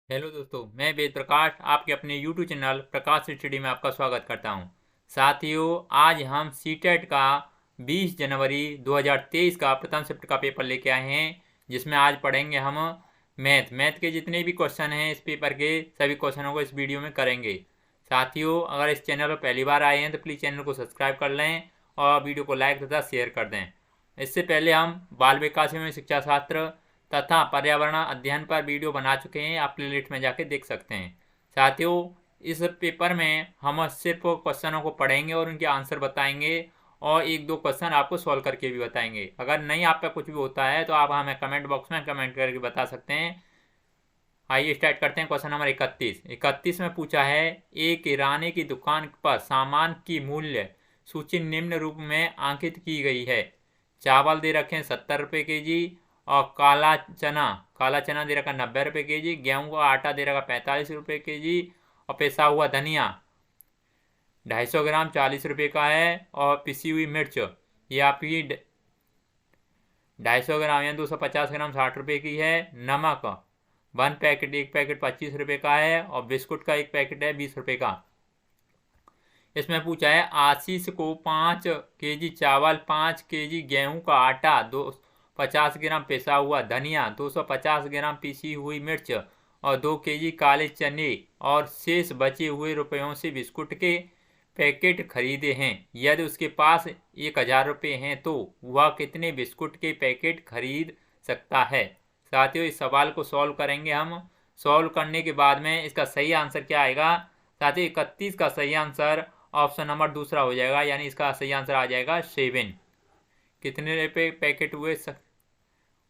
Hello दोस्तों, मैं वेद प्रकाश आपके अपने यूट्यूब चैनल प्रकाश स्टडी में आपका स्वागत करता हूं। साथियों, आज हम सीटेट का 20 जनवरी 2023 का प्रथम शिफ्ट का पेपर लेके आए हैं, जिसमें आज पढ़ेंगे हम मैथ के जितने भी क्वेश्चन हैं इस पेपर के सभी क्वेश्चनों को इस वीडियो में करेंगे। साथियों, अगर इस चैनल पर पहली बार आए हैं तो प्लीज़ चैनल को सब्सक्राइब कर लें और वीडियो को लाइक तथा शेयर कर दें। इससे पहले हम बाल विकास एवं शिक्षा शास्त्र तथा पर्यावरण अध्ययन पर वीडियो बना चुके हैं, आप प्लेलिस्ट में जाके देख सकते हैं। साथियों, इस पेपर में हम सिर्फ क्वेश्चनों को पढ़ेंगे और उनके आंसर बताएंगे और एक दो क्वेश्चन आपको सॉल्व करके भी बताएंगे। अगर नहीं आप पे कुछ भी होता है तो आप हमें कमेंट बॉक्स में कमेंट करके बता सकते हैं। आइए स्टार्ट करते हैं। क्वेश्चन नंबर 31 में पूछा है, एक किराने की दुकान पर सामान की मूल्य सूची निम्न रूप में अंकित की गई है। चावल दे रखे हैं 70 रुपये के जी और काला चना दे रखा 90 रुपये के जी, गेहूं का आटा दे रखा 45 रुपये के जी और पिसा हुआ धनिया 250 ग्राम 40 रुपये का है और पिसी हुई मिर्च ये आपकी 250 ग्राम या 250 ग्राम 60 रुपये की है। नमक एक पैकेट 25 रुपये का है और बिस्कुट का एक पैकेट है 20 रुपये का। इसमें पूछा है, आशीष को 5 केजी चावल, 5 केजी गेहूं का आटा, 250 ग्राम पिसा हुआ धनिया, 250 ग्राम पिसी हुई मिर्च और 2 केजी काले चने और शेष बचे हुए रुपयों से बिस्कुट के पैकेट खरीदे हैं। यदि उसके पास 1000 रुपये हैं तो वह कितने बिस्कुट के पैकेट खरीद सकता है। साथियों, इस सवाल को सॉल्व करेंगे हम। सॉल्व करने के बाद में इसका सही आंसर क्या आएगा। साथियों, 31 का सही आंसर ऑप्शन नंबर दूसरा हो जाएगा, यानी इसका सही आंसर आ जाएगा 7। कितने रुपये पैकेट हुए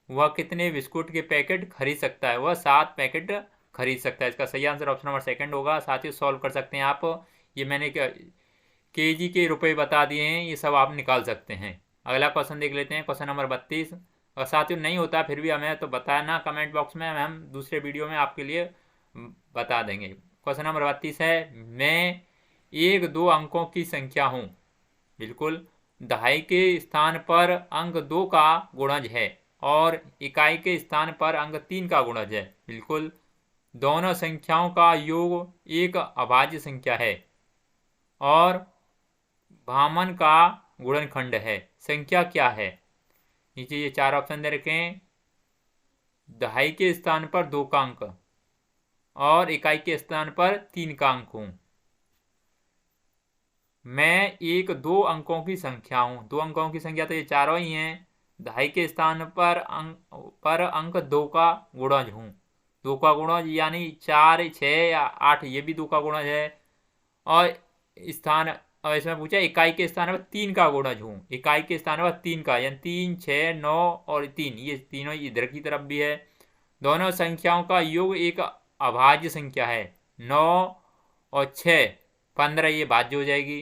वह कितने बिस्कुट के पैकेट खरीद सकता है, वह 7 पैकेट खरीद सकता है। इसका सही आंसर ऑप्शन नंबर सेकंड होगा। साथियों, सॉल्व कर सकते हैं आप। ये मैंने केजी के रुपए बता दिए हैं, ये सब आप निकाल सकते हैं। अगला क्वेश्चन देख लेते हैं, क्वेश्चन नंबर 32। और साथियों, नहीं होता फिर भी हमें तो बताना कमेंट बॉक्स में, हम दूसरे वीडियो में आपके लिए बता देंगे। क्वेश्चन नंबर 32 है, मैं 1-2 अंकों की संख्या हूँ। बिल्कुल, दहाई के स्थान पर अंक 2 का गुणज है और इकाई के स्थान पर अंक 3 का गुणज है। बिल्कुल, दोनों संख्याओं का योग एक अभाज्य संख्या है और भामन का गुणनखंड है। संख्या क्या है। नीचे ये 4 ऑप्शन दे रखे हैं। दहाई के स्थान पर 2 का अंक और इकाई के स्थान पर 3 का अंक हूं। मैं 1-2 अंकों की संख्या हूं। 2 अंकों की संख्या तो ये चारों ही हैं। दहाई के स्थान पर अंक 2 का गुणज हूं। 2 का गुणज यानी 4, 6 या 8, ये भी 2 का गुणज है। और इसमें पूछा इकाई के स्थान पर 3 का गुणज हूँ। इकाई के स्थान पर 3 का, यानी 3, 6, 9 और 3, ये तीनों इधर की तरफ भी है। दोनों संख्याओं का योग एक अभाज्य संख्या है। 9 और 6 15, ये भाज्य हो जाएगी।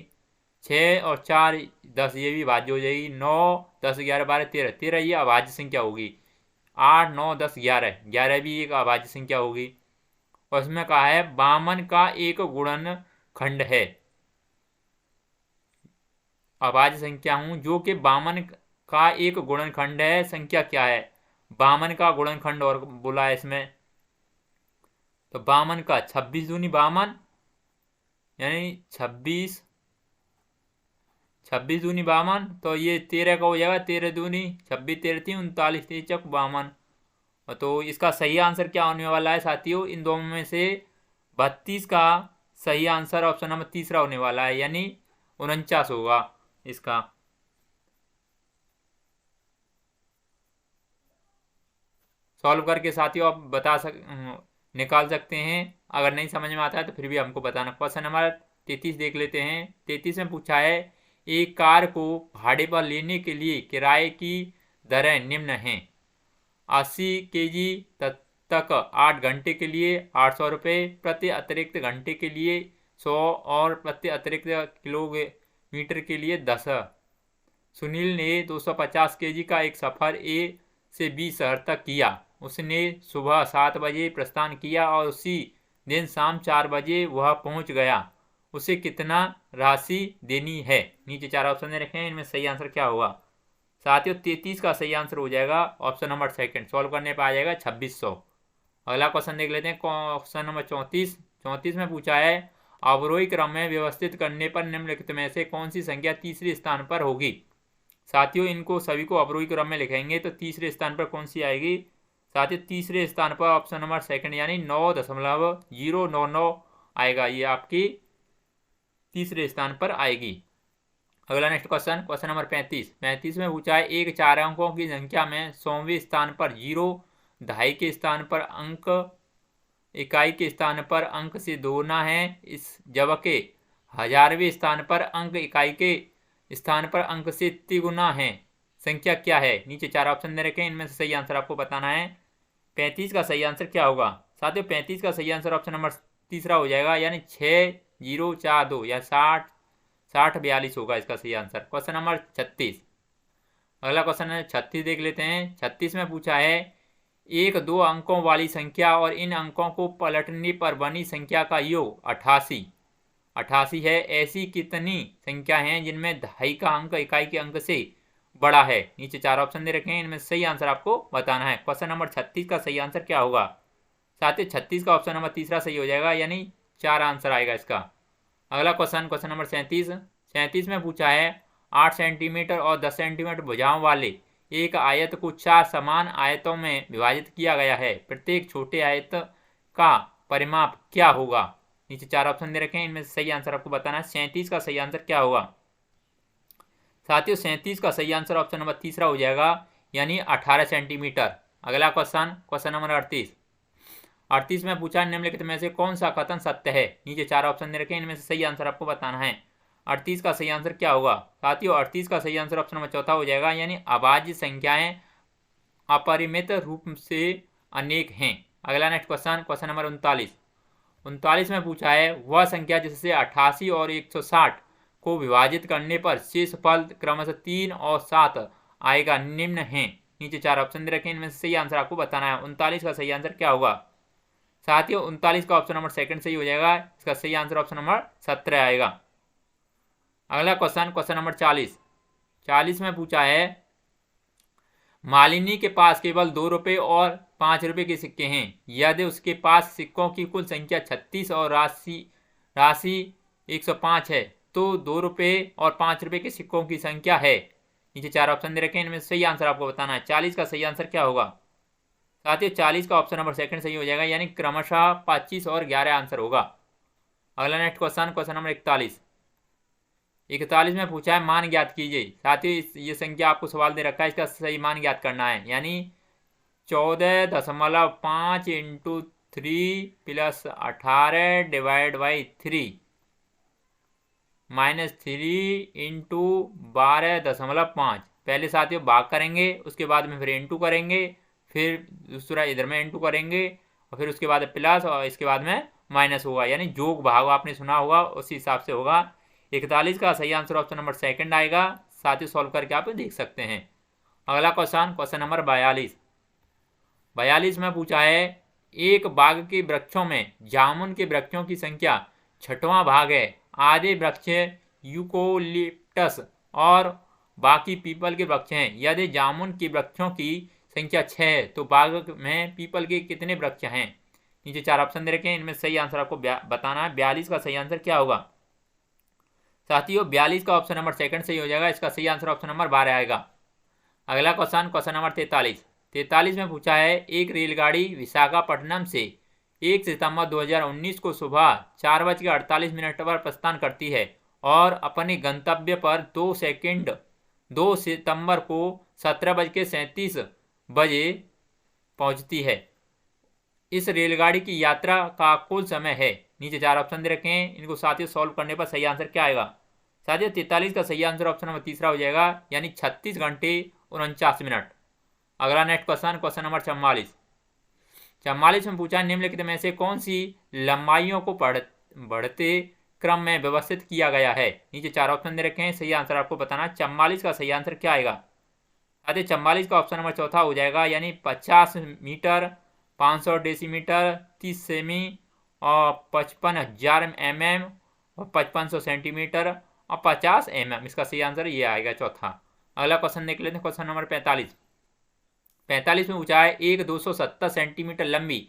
6 और 4 10, ये भी भाज्य हो जाएगी। 9, 10, 11, 12, 13 ये अभाज्य संख्या होगी। 8, 9, 10, 11 भी एक अभाज्य संख्या होगी। और इसमें कहा है वामन का एक गुणनखंड है। अभाज्य संख्या हूं जो कि वामन का एक गुणनखंड है। संख्या क्या है, वामन का गुणनखंड और बोला है इसमें। तो वामन का 26 दूनी वामन, यानी 26 दूनी वामन, तो ये 13 का हो जाएगा। 13 दूनी 26, 13 3 39, 3 चक वामन। तो इसका सही आंसर क्या होने वाला है साथियों, इन दोनों में से 32 का सही आंसर ऑप्शन नंबर तीसरा होने वाला है, यानी 49 होगा इसका। सॉल्व करके साथियों आप निकाल सकते हैं। अगर नहीं समझ में आता है तो फिर भी हमको बताना। क्वेश्चन नंबर 33 देख लेते हैं। 33 में पूछा है, एक कार को भाड़े पर लेने के लिए किराए की दरें निम्न हैं। 80 केजी तक 8 घंटे के लिए 800 रुपये, प्रति अतिरिक्त घंटे के लिए 100 और प्रति अतिरिक्त किलोमीटर के लिए 10। सुनील ने 250 केजी का एक सफ़र ए से बी शहर तक किया। उसने सुबह 7 बजे प्रस्थान किया और उसी दिन शाम 4 बजे वह पहुंच गया। उसे कितना राशि देनी है। नीचे 4 ऑप्शन दे रखे हैं, इनमें सही आंसर क्या होगा। साथियों, 33 का सही आंसर हो जाएगा ऑप्शन नंबर सेकंड। सॉल्व करने पर आ जाएगा 2600। अगला क्वेश्चन देख लेते हैं, क्वेश्चन नंबर 34। 34 में पूछा है अवरोही क्रम में व्यवस्थित करने पर निम्नलिखित में से कौन सी संख्या तीसरे स्थान पर होगी। साथियों इनको सभी को अवरोही क्रम में लिखेंगे तो तीसरे स्थान पर कौन सी आएगी। साथियों तीसरे स्थान पर ऑप्शन नंबर सेकंड यानी 9.099 आएगा, ये आपकी तीसरे स्थान पर आएगी। अगला नेक्स्ट क्वेश्चन, क्वेश्चन नंबर 35। 35 में पूछा है एक 4 अंकों की संख्या में 100वें स्थान पर 0, दहाई के स्थान पर अंक, इकाई के स्थान पर अंक से दो गुना है, इस जबकि 1000वें स्थान पर अंक इकाई के स्थान पर अंक से तिगुना है, संख्या क्या है। नीचे 4 ऑप्शन दे रखे हैं, इनमें से सही आंसर आपको बताना है। 35 का सही आंसर क्या होगा। साथियों 35 का सही आंसर ऑप्शन नंबर तीसरा हो जाएगा, यानी 6042 या 6042 होगा इसका सही आंसर। Question number 36। अगला क्वेश्चन है 36 देख लेते हैं। 36 में पूछा है एक 2 अंकों वाली संख्या और इन अंकों को पलटने पर बनी संख्या का योग 88 है। ऐसी कितनी संख्या हैं जिनमें दहाई का अंक इकाई के अंक से बड़ा है। नीचे 4 ऑप्शन दे रखे हैं, इनमें सही आंसर आपको बताना है। क्वेश्चन नंबर 36 का सही आंसर क्या होगा। साथ ही 36 का ऑप्शन नंबर तीसरा सही हो जाएगा, यानी 4 आंसर आएगा इसका। अगला क्वेश्चन, क्वेश्चन नंबर 37 में पूछा है 8 सेंटीमीटर और 10 सेंटीमीटर भुजाओं वाले एक आयत को 4 समान आयतों में विभाजित किया गया है, प्रत्येक छोटे आयत का परिमाप क्या होगा। नीचे 4 ऑप्शन दे रखे हैं, इनमें सही आंसर आपको बताना है। 37 का सही आंसर क्या होगा। साथियों 37 का सही आंसर ऑप्शन नंबर तीसरा हो जाएगा, यानी 18 सेंटीमीटर। अगला क्वेश्चन, क्वेश्चन नंबर 38 में पूछा निम्नलिखित में से कौन सा कथन सत्य है। नीचे 4 ऑप्शन दे रखे हैं, इनमें से सही आंसर आपको बताना है। 38 का सही आंसर क्या होगा। साथियों 38 का सही आंसर ऑप्शन नंबर चौथा हो जाएगा, यानी अभाज्य संख्याएं अपरिमित रूप से अनेक हैं। अगला नेक्स्ट क्वेश्चन, क्वेश्चन नंबर 39 में पूछा है वह संख्या जिससे 88 और 160 को विभाजित करने पर शेष फल क्रमशः 3 और 7 आएगा, निम्न है। नीचे 4 ऑप्शन दे रखे हैं, इनमें से सही आंसर आपको बताना है। 39 का सही आंसर क्या होगा। साथियों 39 का ऑप्शन नंबर सेकंड सही हो जाएगा, इसका सही आंसर ऑप्शन नंबर 17 आएगा। अगला क्वेश्चन, क्वेश्चन नंबर 40 में पूछा है मालिनी के पास केवल 2 रुपये और 5 रुपये के सिक्के हैं, यदि उसके पास सिक्कों की कुल संख्या 36 और राशि 105 है तो 2 रुपये और 5 रुपये के सिक्कों की संख्या है। नीचे 4 ऑप्शन दे रखे हैं, इनमें सही आंसर आपको बताना है। 40 का सही आंसर क्या होगा। साथियों 40 का ऑप्शन नंबर सेकंड सही हो जाएगा, यानी क्रमशः 25 और 11 आंसर होगा। अगला नेक्स्ट क्वेश्चन, क्वेश्चन नंबर 41 में पूछा है मान ज्ञात कीजिए। साथियों ये संख्या आपको सवाल दे रखा है, इसका सही मान ज्ञात करना है, यानी 14.5 × 3 + 18 डिवाइड बाई 3 -3 × 12.5। पहले साथियों भाग करेंगे, उसके बाद में फिर इंटू करेंगे, फिर दूसरा इधर में इंटू करेंगे और फिर उसके बाद प्लस और इसके बाद में माइनस होगा, यानी जोग भाग आपने सुना होगा उसी हिसाब से होगा। 41 का सही आंसर ऑप्शन नंबर सेकंड आएगा। साथ ही सॉल्व करके आप देख सकते हैं। अगला क्वेश्चन, क्वेश्चन नंबर 42 में पूछा है एक बाग के वृक्षों में जामुन के वृक्षों की संख्या 6वां भाग है, आधे वृक्ष यूकोलिप्टस और बाकी पीपल के वृक्ष हैं। यदि जामुन के वृक्षों की संख्या 6 है तो बाग में पीपल के कितने वृक्ष हैं। नीचे 4 ऑप्शन दे रखे हैं, इनमें सही आंसर आपको बताना है। 42 का सही आंसर क्या होगा। साथियों 42 का ऑप्शन नंबर सेकंड सही हो जाएगा, इसका सही आंसर ऑप्शन नंबर 12 आएगा। अगला क्वेश्चन, क्वेश्चन नंबर 43 में पूछा है एक रेलगाड़ी विशाखापट्टनम से 1 सितंबर 2019 को सुबह 4:48 पर प्रस्थान करती है और अपने गंतव्य पर 2 सितंबर को 17:37 पहुंचती है। इस रेलगाड़ी की यात्रा का कुल समय है। नीचे 4 ऑप्शन दे रखे हैं, इनको साथियों सॉल्व करने पर सही आंसर क्या आएगा। साथियों 43 का सही आंसर ऑप्शन नंबर तीसरा हो जाएगा, यानी 36 घंटे 49 मिनट। अगला नेक्स्ट क्वेश्चन, क्वेश्चन नंबर 44 में पूछा निम्नलिखित में से कौन सी लंबाइयों को बढ़ते क्रम में व्यवस्थित किया गया है। नीचे 4 ऑप्शन दे रखे हैं, सही आंसर आपको बताना। 44 का सही आंसर क्या आएगा। साथियों 44 का ऑप्शन नंबर चौथा हो जाएगा, यानी 50 मीटर, 500 डेसीमीटर, 30 सेमी और 55,000 mm और 5500 सेंटीमीटर और 50 mm। इसका सही आंसर ये आएगा चौथा। अगला क्वेश्चन देख लेते हैं, क्वेश्चन नंबर 45 में पूछा है एक 270 सेंटीमीटर लंबी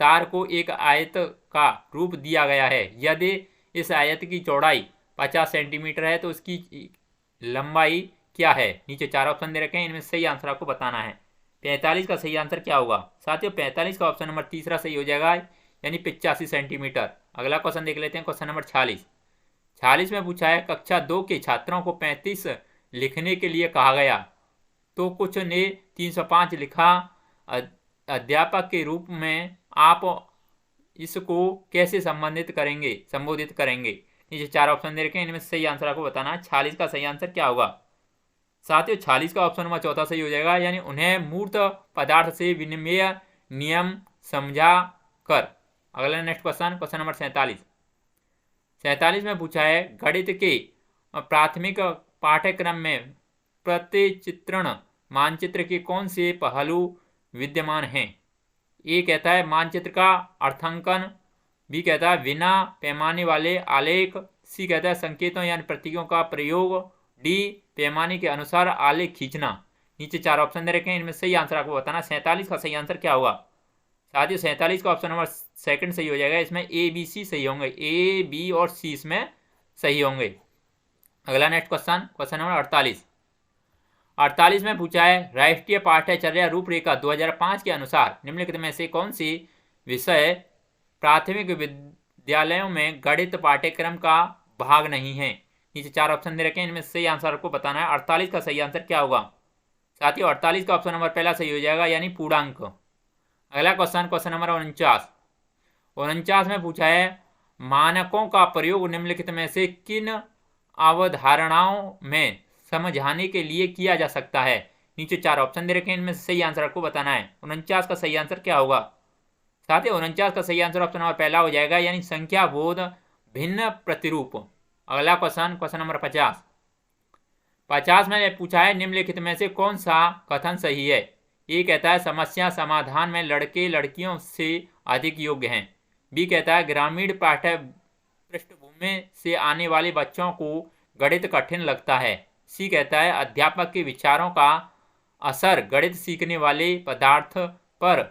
तार को एक आयत का रूप दिया गया है। यदि इस आयत की चौड़ाई 50 सेंटीमीटर है तो उसकी लंबाई क्या है? नीचे 4 ऑप्शन दे रखे हैं, इनमें सही आंसर आपको बताना है। 45 का सही आंसर क्या होगा? साथियों 45 का ऑप्शन नंबर तीसरा सही हो जाएगा, यानी 85 सेंटीमीटर। अगला क्वेश्चन देख लेते हैं, क्वेश्चन नंबर 46 में पूछा है कक्षा 2 के छात्रों को 35 लिखने के लिए कहा गया तो कुछ ने 305 लिखा। अध्यापक के रूप में आप इसको कैसे संबोधित करेंगे? नीचे 4 ऑप्शन दे रखे हैं, इनमें सही आंसर आपको बताना है। 46 का सही आंसर क्या होगा? साथियों 46 का ऑप्शन नंबर चौथा सही हो जाएगा, यानी उन्हें मूर्त पदार्थ से विनिमय नियम समझा कर। अगला नेक्स्ट क्वेश्चन नंबर 47 में पूछा है गणित के प्राथमिक पाठ्यक्रम में प्रतिचित्रण मानचित्र के कौन से पहलू विद्यमान हैं? ए कहता है मानचित्र का अर्थांकन, बी कहता है बिना पैमाने वाले आलेख, सी कहता है संकेतों यानी प्रतीकों का प्रयोग, डी पैमाने के अनुसार आलेख खींचना। नीचे 4 ऑप्शन दे रखे हैं, इनमें सही आंसर आपको बताना। 47 का सही आंसर क्या होगा? साथियों 47 का ऑप्शन नंबर सेकंड सही हो जाएगा, इसमें ए बी सी सही होंगे, ए बी और सी इसमें सही होंगे। अगला नेक्स्ट क्वेश्चन नंबर 48 में पूछा है राष्ट्रीय पाठ्यचर्या रूपरेखा 2005 के अनुसार निम्नलिखित में से कौन सी विषय प्राथमिक विद्यालयों में गणित पाठ्यक्रम का भाग नहीं है? नीचे 4 ऑप्शन दे रखे हैं, इनमें सही आंसर आपको बताना है। 48 का सही आंसर क्या होगा? साथियों 48 का ऑप्शन नंबर पहला सही हो जाएगा, यानी पूर्णांक। अगला क्वेश्चन नंबर 49 में पूछा है मानकों का प्रयोग निम्नलिखित में से किन अवधारणाओं में समझाने के लिए किया जा सकता है? नीचे 4 ऑप्शन दे रखे हैं, इनमें सही आंसर आपको बताना है। 49 का सही आंसर क्या होगा? साथियों 49 का सही आंसर ऑप्शन नंबर पहला हो जाएगा, यानी संख्या बोध भिन्न प्रतिरूप। अगला क्वेश्चन नंबर 50 में पूछा है निम्नलिखित में से कौन सा कथन सही है? ए कहता है समस्या समाधान में लड़के लड़कियों से अधिक योग्य हैं, बी कहता है ग्रामीण पाठ्य पृष्ठभूमि से आने वाले बच्चों को गणित कठिन लगता है, सी कहता है अध्यापक के विचारों का असर गणित सीखने वाले पदार्थ पर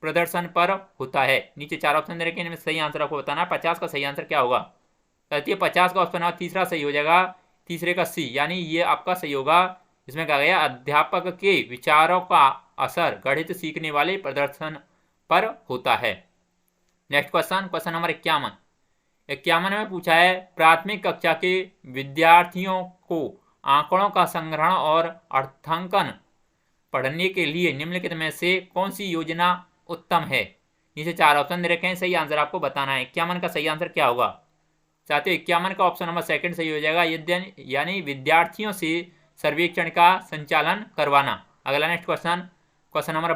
प्रदर्शन पर होता है। नीचे 4 ऑप्शन दे रखे हैं, इनमें सही आंसर आपको बताना है। 50 का सही आंसर क्या होगा? साथियों 50 का ऑप्शन तीसरा सही हो जाएगा, तीसरे का सी, यानी ये आपका सही होगा। इसमें कहा गया अध्यापक के विचारों का असर गणित सीखने वाले प्रदर्शन पर होता है। नेक्स्ट क्वेश्चन नंबर 51 में पूछा है प्राथमिक कक्षा के विद्यार्थियों को आंकड़ों का संग्रहण और अर्थांकन पढ़ने के लिए निम्नलिखित में से कौन सी योजना उत्तम है? नीचे 4 ऑप्शन दे रखे हैं, सही आंसर आपको बताना है। 51 का सही आंसर क्या होगा? साथियों 51 का ऑप्शन नंबर सेकंड सही हो जाएगा, यानी विद्यार्थियों से सर्वेक्षण का संचालन करवाना। अगला नेक्स्ट क्वेश्चन नंबर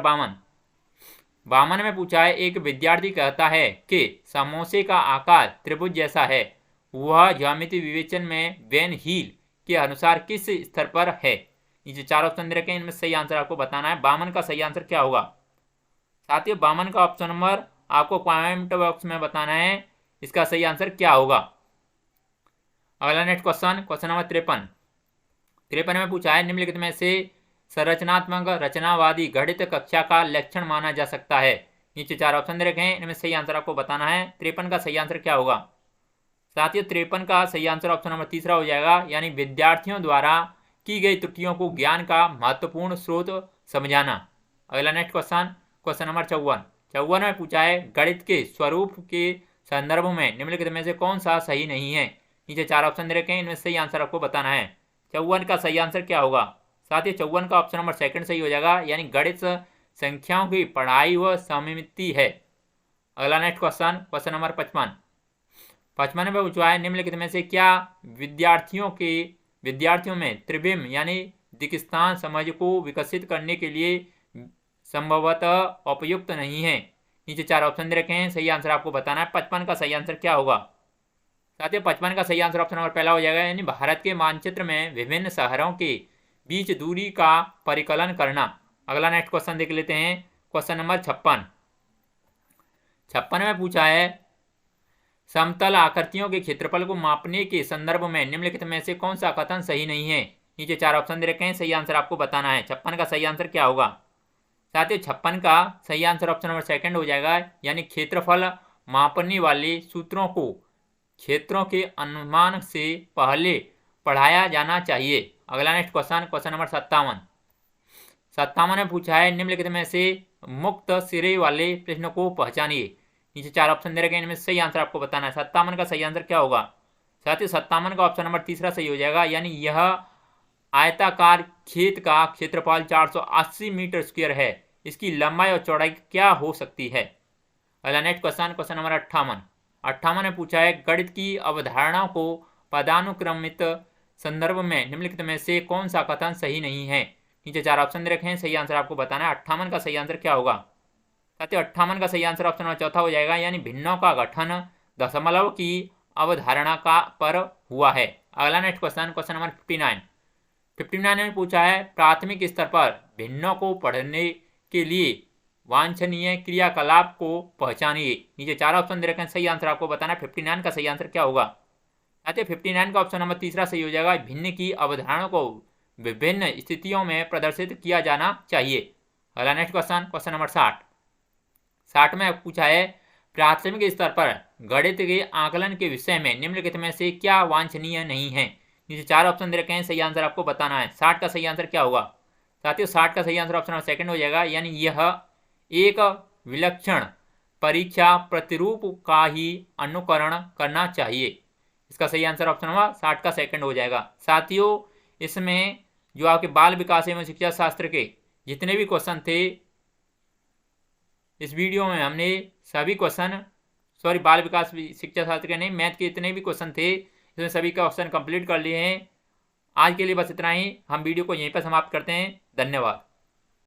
52 में पूछा है एक विद्यार्थी कहता है कि समोसे का आकार त्रिभुज जैसा है, वह ज्यामिति विवेचन में वेन हील के अनुसार किस स्तर पर है? नीचे 4 ऑप्शन दे रखे हैं, इनमें सही आंसर आपको बताना है। 52 का सही आंसर क्या होगा? साथियों 52 का ऑप्शन नंबर आपको कमेंट बॉक्स में बताना है, इसका सही आंसर क्या होगा। अगला नेक्स्ट क्वेश्चन नंबर 53 में पूछा है निम्नलिखित में से संरचनात्मक रचनावादी गणित कक्षा का लक्षण माना जा सकता है? नीचे 4 ऑप्शन दे रखे हैं, इनमें सही आंसर आपको बताना है। 53 का सही आंसर क्या होगा? साथियों 53 का सही आंसर ऑप्शन नंबर तीसरा हो जाएगा, यानी विद्यार्थियों द्वारा की गई त्रुटियों को ज्ञान का महत्वपूर्ण स्रोत समझाना। अगला नेक्स्ट क्वेश्चन नंबर 54 में पूछा है गणित के स्वरूप के संदर्भ में निम्नलिखित में से कौन सा सही नहीं है? नीचे 4 ऑप्शन दे रखे हैं, इनमें सही आंसर आपको बताना है। 54 का सही आंसर क्या होगा? साथ ही 54 का ऑप्शन नंबर सेकंड सही हो जाएगा, यानी गणित संख्याओं की पढ़ाई व समिति है। अगला नेक्स्ट क्वेश्चन नंबर 55 में पूछा है निम्नलिखित में से क्या विद्यार्थियों में त्रिविम यानी दिक्स्थान समझ को विकसित करने के लिए संभवतः उपयुक्त नहीं है? नीचे 4 ऑप्शन दे रखे हैं, सही आंसर आपको बताना है। 55 का सही आंसर क्या होगा? साथियों 55 का सही आंसर ऑप्शन नंबर पहला हो जाएगा, यानी भारत के मानचित्र में विभिन्न शहरों के बीच दूरी का परिकलन करना। अगला नेक्स्ट क्वेश्चन देख लेते हैं, क्वेश्चन नंबर 56 में पूछा है समतल आकृतियों के क्षेत्रफल को मापने के संदर्भ में निम्नलिखित में से कौन सा कथन सही नहीं है? नीचे 4 ऑप्शन दे रखे हैं, सही आंसर आपको बताना है। 56 का सही आंसर क्या होगा? साथ ही 56 का सही आंसर ऑप्शन नंबर सेकंड हो जाएगा, यानी क्षेत्रफल मापने वाले सूत्रों को क्षेत्रों के अनुमान से पहले पढ़ाया जाना चाहिए। अगला नेक्स्ट क्वेश्चन नंबर 57 में पूछा है निम्नलिखित में से मुक्त सिरे वाले प्रश्न को पहचानिए। नीचे 4 ऑप्शन दे रखे हैं, इनमें सही आंसर आपको बताना है। 57 का सही आंसर क्या होगा? साथ ही 57 का ऑप्शन नंबर तीसरा सही हो जाएगा, यानी यह आयताकार खेत का क्षेत्रफल 480 मीटर स्क्वायर है, इसकी लंबाई और चौड़ाई क्या हो सकती है? अगला नेक्स्ट क्वेश्चन नंबर 58 में पूछा है गणित की अवधारणाओं को पदानुक्रमित संदर्भ में निम्नलिखित में से कौन सा कथन सही नहीं है? नीचे 4 ऑप्शन दे रखे हैं, सही आंसर आपको बताना है। 58 का सही आंसर क्या होगा? साथियों 58 का सही आंसर ऑप्शन नंबर चौथा हो जाएगा, यानी भिन्नों का गठन दशमलव की अवधारणा का पर हुआ है। अगला नेक्स्ट क्वेश्चन नंबर 59 में पूछा है प्राथमिक स्तर पर भिन्नों को पढ़ने के लिए वांछनीय क्रियाकलाप को पहचानिए। नीचे 4 ऑप्शन दे रखे हैं, सही आंसर आपको बताना है। 59 का सही आंसर क्या होगा? साथियों 59 का ऑप्शन नंबर तीसरा सही हो जाएगा, भिन्न की अवधारणा को विभिन्न स्थितियों में प्रदर्शित किया जाना चाहिए। अगला नेक्स्ट क्वेश्चन नंबर 60 में पूछा है प्राथमिक स्तर पर गणित के आकलन के विषय में निम्नलिखित में से क्या वांछनीय नहीं है? नीचे 4 ऑप्शन दे रखे हैं, सही आंसर आपको बताना है। 60 का सही आंसर क्या होगा? साथियों 60 का सही आंसर ऑप्शन नंबर सेकंड हो जाएगा, यानी यह एक विलक्षण परीक्षा प्रतिरूप का ही अनुकरण करना चाहिए। इसका सही आंसर ऑप्शन नंबर 60 का सेकंड हो जाएगा। साथियों इसमें जो आपके बाल विकास एवं शिक्षा शास्त्र के जितने भी क्वेश्चन थे, इस वीडियो में हमने सभी क्वेश्चन बाल विकास शिक्षा शास्त्र के नहीं, मैथ के जितने भी क्वेश्चन थे इसमें सभी का क्वेश्चन कंप्लीट कर लिए हैं। आज के लिए बस इतना ही, हम वीडियो को यहीं पर समाप्त करते हैं। धन्यवाद।